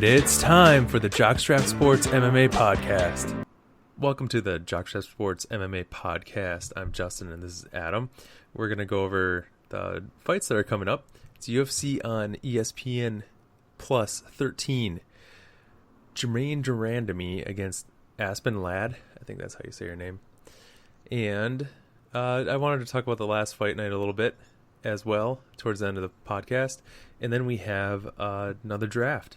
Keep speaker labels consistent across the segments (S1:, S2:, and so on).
S1: It's time for the Jockstrap Sports MMA podcast. Welcome to the Jockstrap Sports MMA podcast. I'm Justin and this is Adam. We're going to go over the fights that are coming up. It's UFC on ESPN Plus 13. Germaine de Randamie against Aspen Ladd. I think that's how you say her name. And I wanted to talk about the last fight night a little bit as well towards the end of the podcast. And then we have another draft.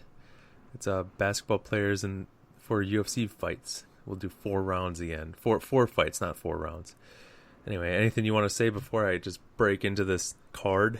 S1: It's basketball players and for UFC fights. We'll do 4 rounds again. Four fights, not 4 rounds. Anyway, anything you want to say before I just break into this card?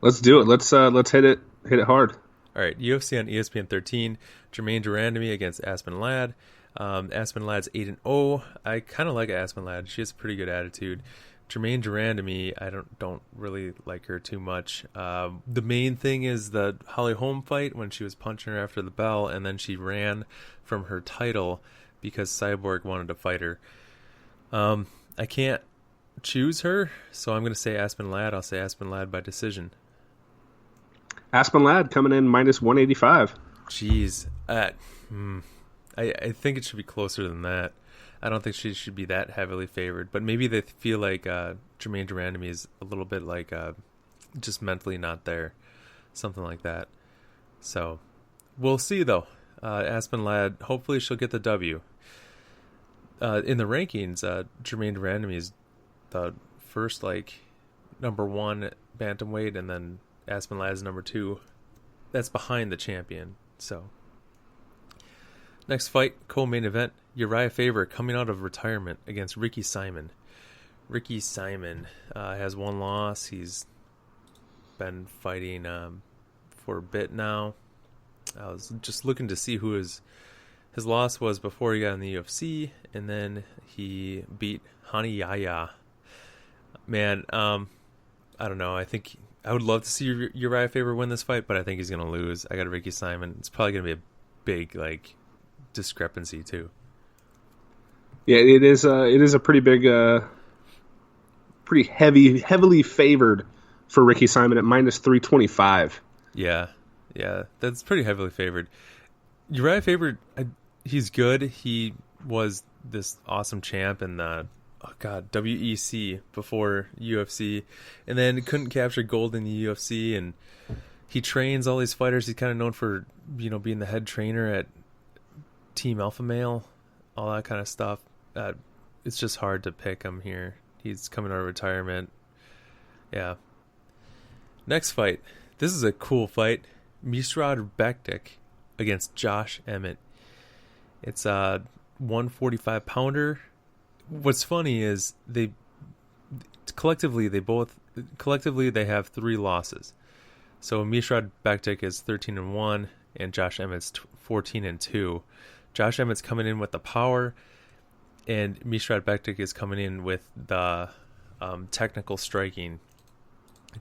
S2: Let's do it. Let's hit it hard.
S1: All right, UFC on ESPN 13. Germaine de Randamie against Aspen Ladd. Aspen Ladd's 8-0. I kind of like Aspen Ladd. She has a pretty good attitude. Germaine de Randamie, I don't really like her too much. The main thing is the Holly Holm fight when she was punching her after the bell, and then she ran from her title because Cyborg wanted to fight her. I can't choose her, so I'm going to say Aspen Ladd. I'll say Aspen Ladd by decision.
S2: Aspen Ladd coming in minus 185.
S1: Jeez. I think it should be closer than that. I don't think she should be that heavily favored, but maybe they feel like Germaine de Randamie is a little bit like just mentally not there, something like that. So we'll see though. Aspen Ladd, hopefully she'll get the W. In the rankings, Germaine de Randamie is the first number 1 bantamweight, and then Aspen Ladd is number 2. That's behind the champion. So next fight, co-main event. Uriah Faber coming out of retirement against Ricky Simon. Ricky Simon has 1 loss. He's been fighting for a bit now. I was just looking to see who his loss was before he got in the UFC, and then he beat Hani Yahya. Man, I don't know. I think I would love to see Uriah Faber win this fight, but I think he's going to lose. I got Ricky Simon. It's probably going to be a big discrepancy too.
S2: Yeah, it is a pretty big, pretty heavily favored for Ricky Simon at minus 325.
S1: Yeah, that's pretty heavily favored. Uriah Faber, he's good. He was this awesome champ in the WEC before UFC, and then couldn't capture gold in the UFC. And he trains all these fighters. He's kind of known for being the head trainer at Team Alpha Male, all that kind of stuff. It's just hard to pick him here. He's coming out of retirement. Yeah. Next fight. This is a cool fight. Mirsad Bektic against Josh Emmett. It's a 145 pounder. What's funny is they collectively have 3 losses. So Mirsad Bektic is 13-1 and Josh Emmett's 14-2. Josh Emmett's coming in with the power, and Mirsad Bektic is coming in with the technical striking.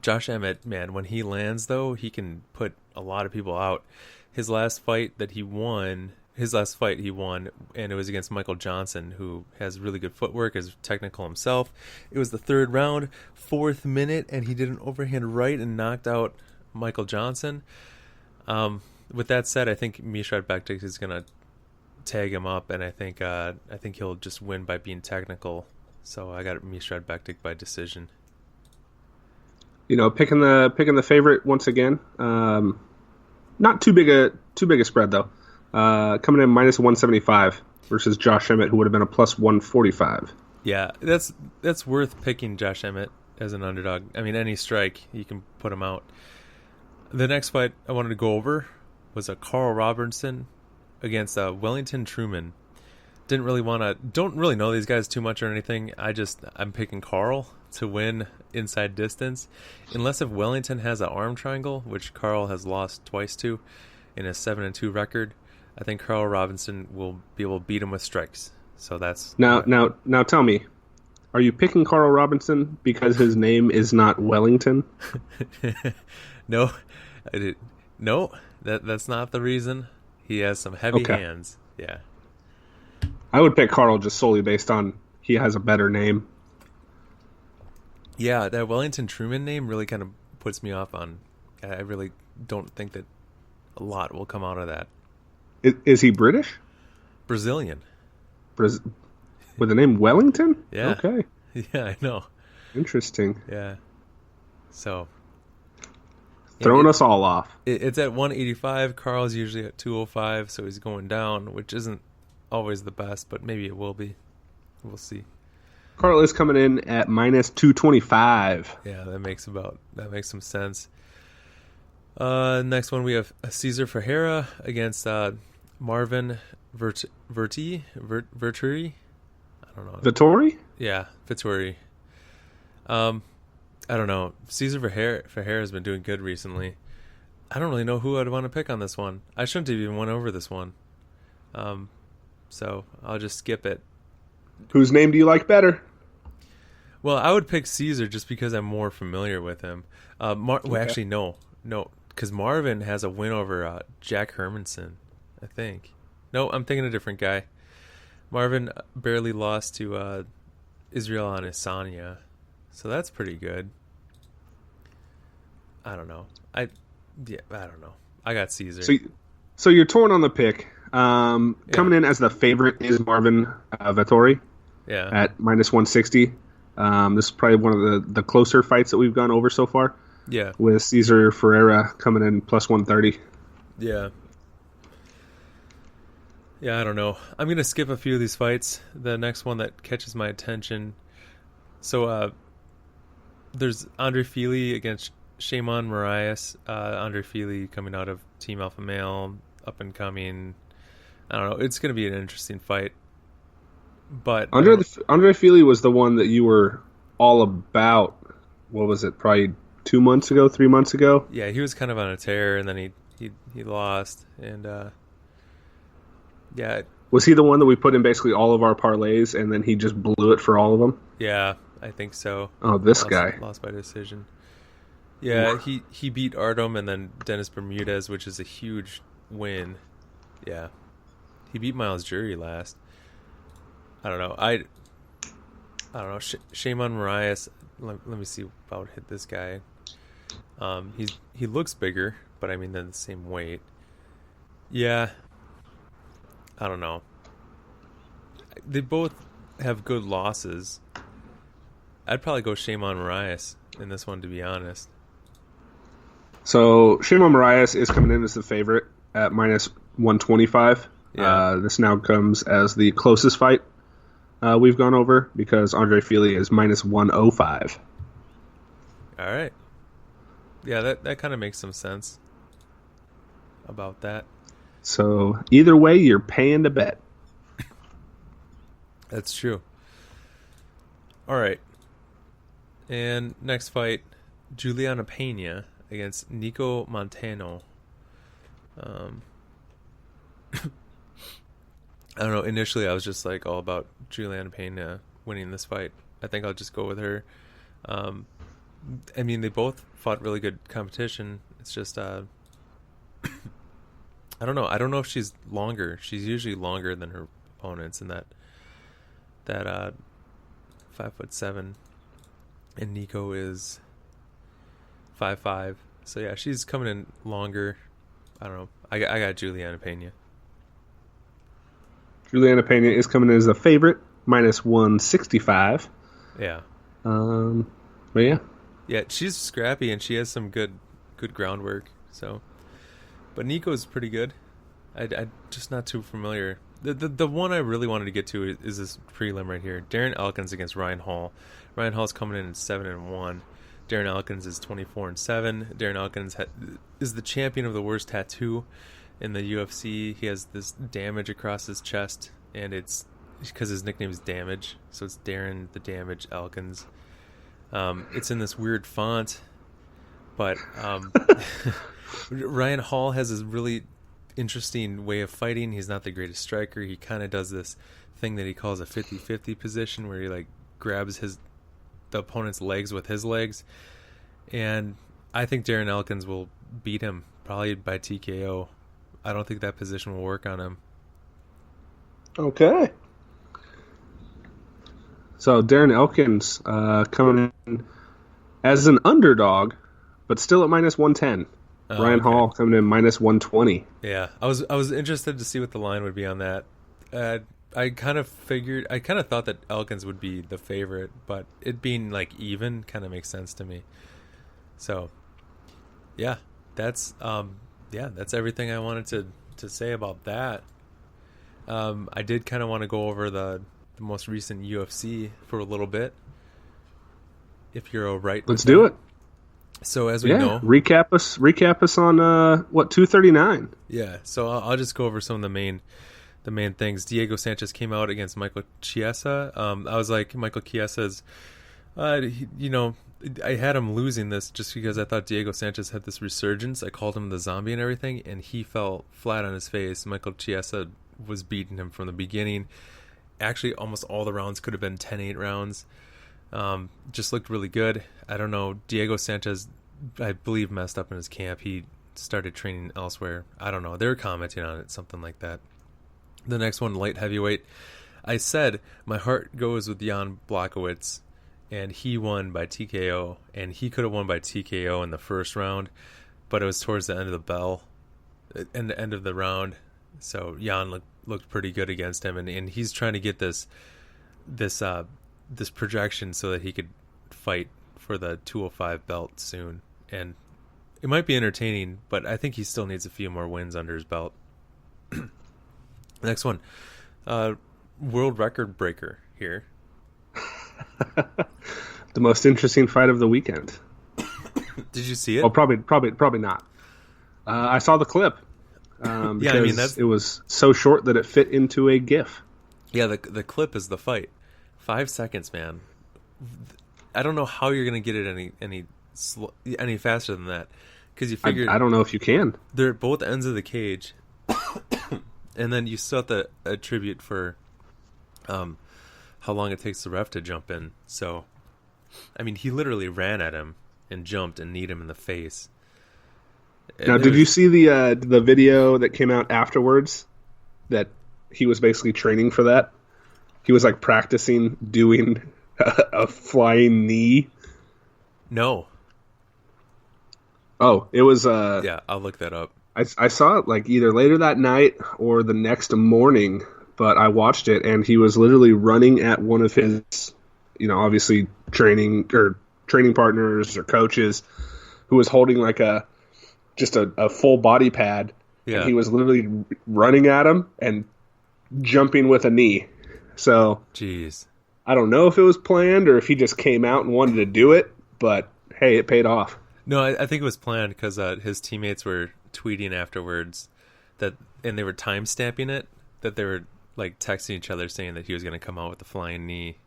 S1: Josh Emmett, man, when he lands, though, he can put a lot of people out. His last fight he won, and it was against Michael Johnson, who has really good footwork, is technical himself. It was the 3rd round, 4th minute, and he did an overhand right and knocked out Michael Johnson. With that said, I think Mirsad Bektic is going to tag him up, and I think he'll just win by being technical. So I got Mirsad Bektic by decision.
S2: Picking the favorite once again. Not too big a spread though. Coming in minus 175 versus Josh Emmett, who would have been a plus 145.
S1: Yeah, that's worth picking Josh Emmett as an underdog. I mean, any strike you can put him out. The next fight I wanted to go over was a Carl Robertson against Wellington Truman. Don't really know these guys too much or anything. I'm picking Carl to win inside distance, unless if Wellington has an arm triangle, which Carl has lost twice to in a 7-2 record. I think Carl Robinson will be able to beat him with strikes. So that's
S2: now tell me, are you picking Carl Robinson because his name is not Wellington?
S1: No, that's not the reason. He has some heavy hands. Yeah.
S2: I would pick Carl just solely based on he has a better name.
S1: Yeah, that Wellington Truman name really kind of puts me off on. I really don't think that A lot will come out of that.
S2: Is he British?
S1: Brazilian.
S2: With the name Wellington?
S1: Yeah.
S2: Okay.
S1: Yeah, I know.
S2: Interesting.
S1: Yeah. So.
S2: Throwing us all off.
S1: It's at 185. Carl's usually at 205, so he's going down, which isn't always the best, but maybe it will be. We'll see.
S2: Carl is coming in at minus 225.
S1: Yeah, that makes some sense. Next one we have Cesar Ferreira against Marvin Verturi. I don't know.
S2: Vittori?
S1: Yeah, Vittori. I don't know. Cesar Ferreira has been doing good recently. I don't really know who I'd want to pick on this one. I shouldn't have even went over this one. So I'll just skip it.
S2: Whose name do you like better?
S1: Well, I would pick Cesar just because I'm more familiar with him. Well, actually, no, because Marvin has a win over Jack Hermanson, I think. No, I'm thinking a different guy. Marvin barely lost to Israel Adesanya, so that's pretty good. I don't know. I don't know. I got Cesar.
S2: So you're torn on the pick. Coming in as the favorite is Marvin Vettori.
S1: Yeah.
S2: At minus 160. This is probably one of the closer fights that we've gone over so far.
S1: Yeah.
S2: With Cesar Ferreira coming in plus 130.
S1: Yeah. Yeah, I don't know. I'm going to skip a few of these fights. The next one that catches my attention. So, there's Andre Fili against Shimon Moraes. Andre Fili coming out of Team Alpha Male, up and coming. I don't know. It's going to be an interesting fight. But
S2: Andre Fili was the one that you were all about. What was it? Probably 3 months ago.
S1: Yeah, he was kind of on a tear, and then he lost. And yeah,
S2: was he the one that we put in basically all of our parlays, and then he just blew it for all of them?
S1: Yeah, I think so.
S2: Oh, this guy
S1: lost by decision. Yeah, he beat Artem and then Dennis Bermudez, which is a huge win. Yeah, he beat Miles Jury last. I don't know. I don't know. Shimon Moraes. Let me see if I would hit this guy. He looks bigger, but I mean they're the same weight. Yeah. I don't know. They both have good losses. I'd probably go Shimon Moraes in this one, to be honest.
S2: So Shimon Moraes is coming in as the favorite at minus 125.
S1: Yeah.
S2: This now comes as the closest fight we've gone over because Andre Fili is minus 105.
S1: All right. Yeah, that kind of makes some sense about that.
S2: So either way, you're paying to bet.
S1: That's true. All right. And next fight, Juliana Pena against Nico Montano. I don't know. Initially, I was just like all about Juliana Pena winning this fight. I think I'll just go with her. I mean, they both fought really good competition. It's just, I don't know. I don't know if she's longer. She's usually longer than her opponents in that 5'7", and Nico is 5'5". So yeah, she's coming in longer. I don't know. I got Juliana Pena.
S2: Juliana Pena is coming in as a favorite, minus 165.
S1: Yeah.
S2: But yeah.
S1: Yeah, she's scrappy and she has some good groundwork. So, but Nico's pretty good. I just not too familiar. The one I really wanted to get to is this prelim right here. Darren Elkins against Ryan Hall. Ryan Hall's coming in at 7-1. Darren Elkins is 24-7. Darren Elkins is the champion of the worst tattoo in the UFC. He has this damage across his chest, and it's because his nickname is Damage, so it's Darren the Damage Elkins. It's in this weird font, but Ryan Hall has this really interesting way of fighting. He's not the greatest striker. He kind of does this thing that he calls a 50-50 position, where he like grabs the opponent's legs with his legs, and I think Darren Elkins will beat him probably by TKO. I don't think that position will work on him.
S2: Okay. So Darren Elkins coming in as an underdog, but still at minus 110. Ryan
S1: Okay.
S2: Hall coming in minus 120.
S1: Yeah, I was interested to see what the line would be on that. Uh, I kind of thought that Elkins would be the favorite, but it being like even kind of makes sense to me. So yeah, that's everything I wanted to say about that. I did kind of want to go over the most recent UFC for a little bit, if you're all right with
S2: Let's do
S1: that.
S2: it.
S1: So as we
S2: Yeah,
S1: know,
S2: recap us on what 239.
S1: yeah. So I'll just go over some of the main things. Diego Sanchez came out against Michael Chiesa. I was like, Michael Chiesa's, I had him losing this just because I thought Diego Sanchez had this resurgence. I called him the zombie and everything, and he fell flat on his face. Michael Chiesa was beating him from the beginning. Actually, almost all the rounds could have been 10-8 rounds. Just looked really good. I don't know. Diego Sanchez, I believe, messed up in his camp. He started training elsewhere. I don't know. They were commenting on it, something like that. The next one, light heavyweight. I said my heart goes with Jan Blachowicz, and he won by TKO. And he could have won by TKO in the first round, but it was towards the end of the bell, and the end of the round. So Jan looked pretty good against him, and he's trying to get this projection so that he could fight for the 205 belt soon. And it might be entertaining, but I think he still needs a few more wins under his belt. Next one, world record breaker here.
S2: The most interesting fight of the weekend.
S1: Did you see it?
S2: Well, probably not. I saw the clip. Because
S1: Yeah, I mean, that's...
S2: it was so short that it fit into a GIF.
S1: Yeah, the clip is the fight. 5 seconds, man. I don't know how you're gonna get it any faster than that, because you figure
S2: I don't know if you can.
S1: they're at both ends of the cage, and then you still have to attribute for how long it takes the ref to jump in. So, I mean, he literally ran at him and jumped and kneed him in the face.
S2: Now, did you see the video that came out afterwards? That he was basically training for that. He was like practicing doing a flying knee.
S1: No.
S2: Oh, it was.
S1: Yeah, I'll look that up.
S2: I saw it like either later that night or the next morning, but I watched it and he was literally running at one of his, obviously training partners or coaches, who was holding like just a full body pad.
S1: Yeah.
S2: And he was literally running at him and jumping with a knee. So,
S1: Jeez.
S2: I don't know if it was planned or if he just came out and wanted to do it, but hey, it paid off.
S1: No, I think it was planned because his teammates were tweeting afterwards and they were time stamping it, that they were like texting each other saying that he was going to come out with the flying knee.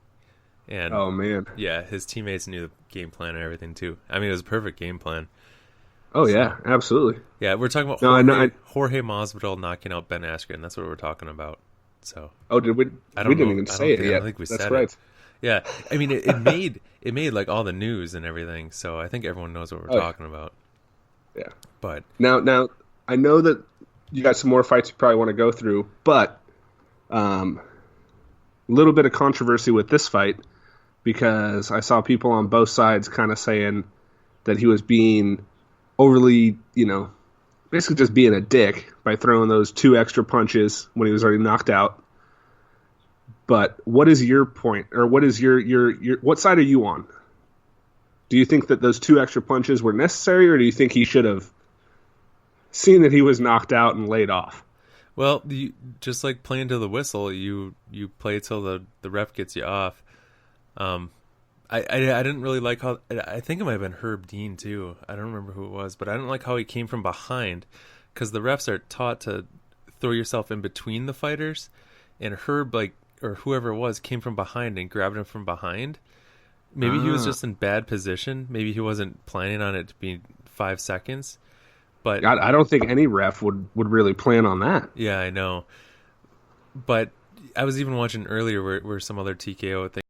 S1: And
S2: oh man,
S1: yeah, his teammates knew the game plan and everything too. I mean, it was a perfect game plan.
S2: Oh yeah, absolutely.
S1: Yeah, we're talking about Jorge Masvidal knocking out Ben Askren. That's what we're talking about. So.
S2: Oh, did we? We didn't even say it yet.
S1: I don't think we said
S2: right.
S1: it. Yeah, I mean, it made like all the news and everything. So I think everyone knows what we're talking about.
S2: Yeah.
S1: But
S2: now I know that you got some more fights you probably want to go through, but a little bit of controversy with this fight because I saw people on both sides kind of saying that he was being overly, basically just being a dick by throwing those 2 extra punches when he was already knocked out. But what is your point, or what is your what side are you on? Do you think that those 2 extra punches were necessary, or do you think he should have seen that he was knocked out and laid off?
S1: Well, just like playing to the whistle, you play till the ref gets you off. I didn't really like how, I think it might have been Herb Dean too. I don't remember who it was, but I didn't like how he came from behind, because the refs are taught to throw yourself in between the fighters, and Herb, or whoever it was, came from behind and grabbed him from behind. Maybe he was just in bad position. Maybe he wasn't planning on it to be 5 seconds. But
S2: I don't think any ref would really plan on that.
S1: Yeah, I know. But I was even watching earlier where some other TKO thing